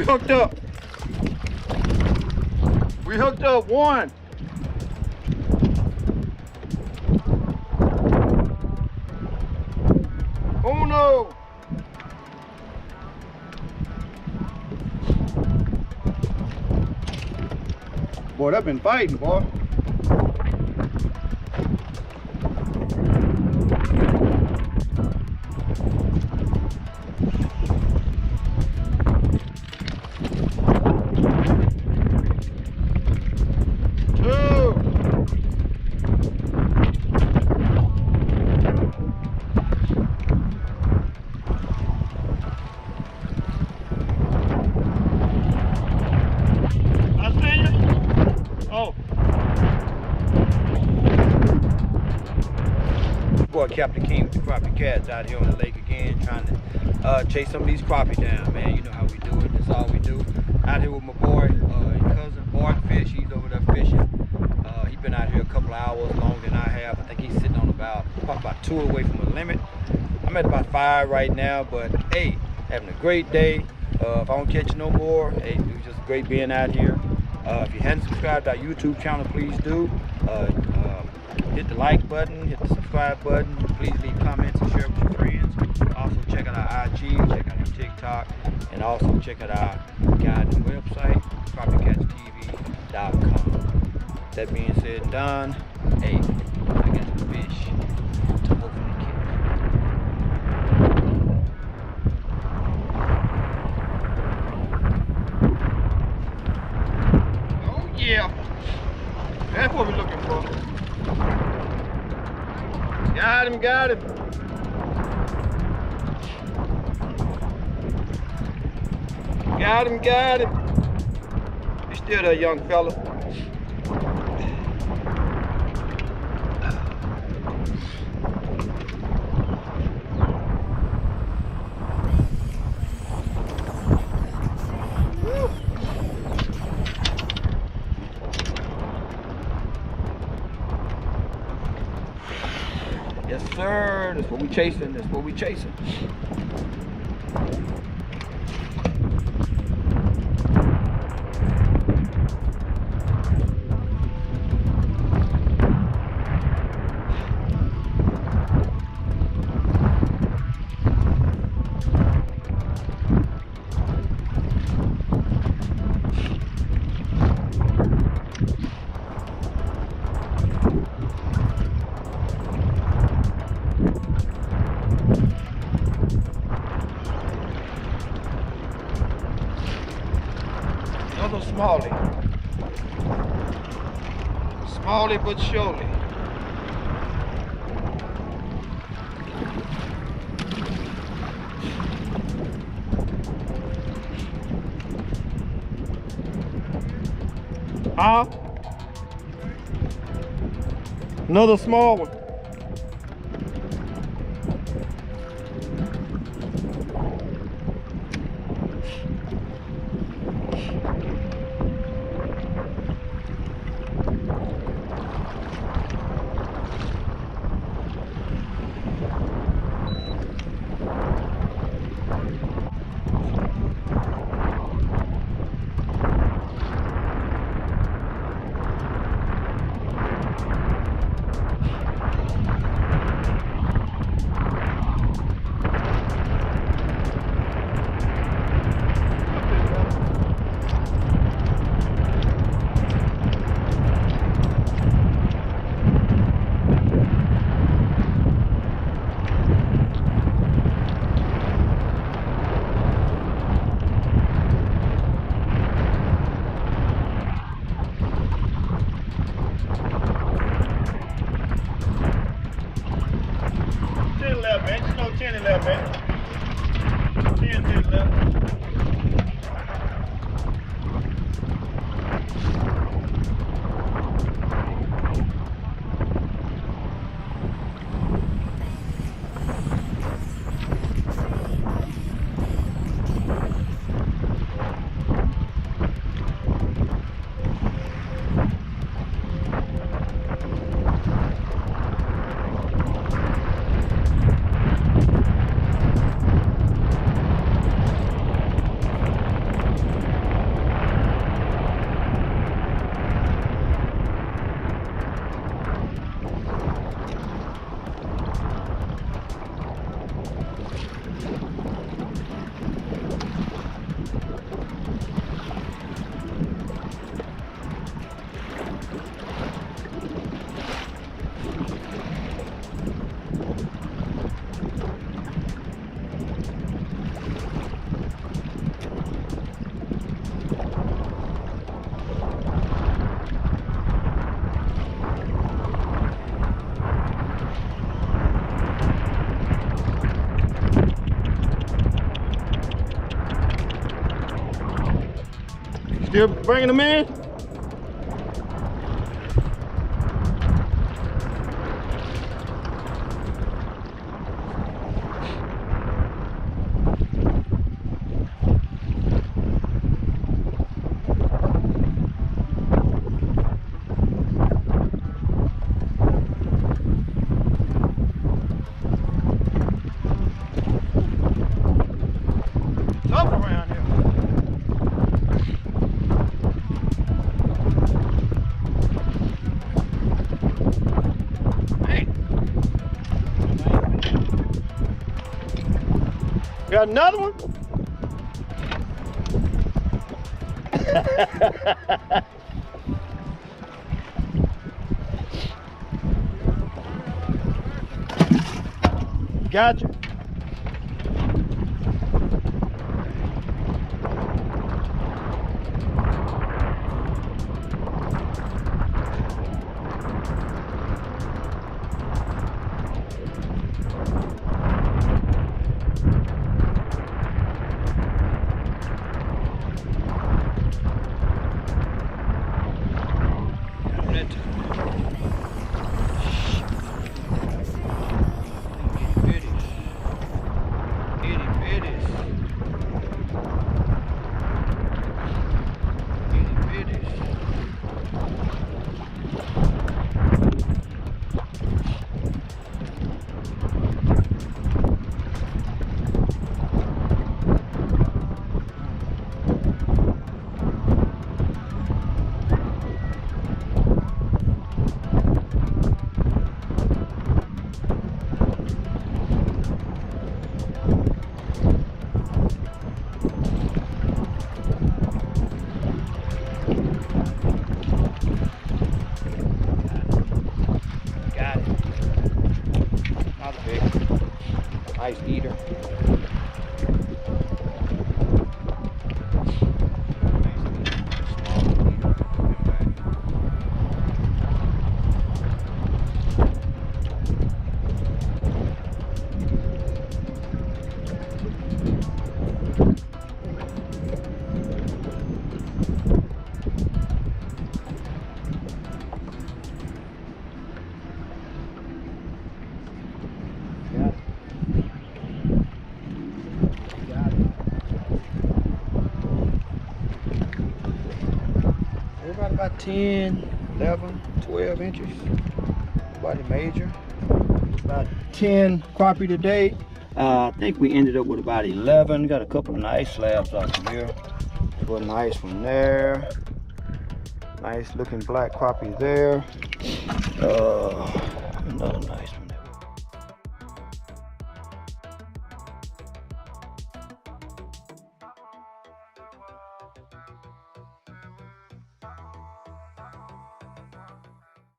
hooked up. We hooked up one. Oh no. Boy, they've been fighting, boy. Captain King with the crappie cats out here on the lake again, trying to chase some of these crappie down, man. You know how we do it. That's all we do. Out here with my boy, cousin Bartfish. He's over there fishing. He's been out here a couple of hours longer than I have. I think he's sitting on probably about 2 away from the limit. I'm at about 5 right now, but hey, having a great day. If I don't catch you no more, hey, it was just great being out here. If you hadn't subscribed to our YouTube channel, please do. Hit the like button, hit the subscribe button. Please leave comments and share with your friends. Also check out our IG, check out our TikTok, and also check out our guiding website, CrappieCatsTV.com. That being said and done, hey, I got the fish to hopefully catch. Oh yeah, that's what we're looking for. Got him, got him. Got him, got him. He's still that young fella. Yes, sir. That's what we chasing. That's what we chasing. Another smallie. Smallie but surely. Huh? Another small one. Still bringing them in? Tough around here. Got another one? Gotcha. Nice eater. About 10, 11, 12 inches. Nobody major. About 10 crappie today. I think we ended up with about 11. Got a couple of nice slabs out here. One nice one there. Nice looking black crappie there. Another nice one.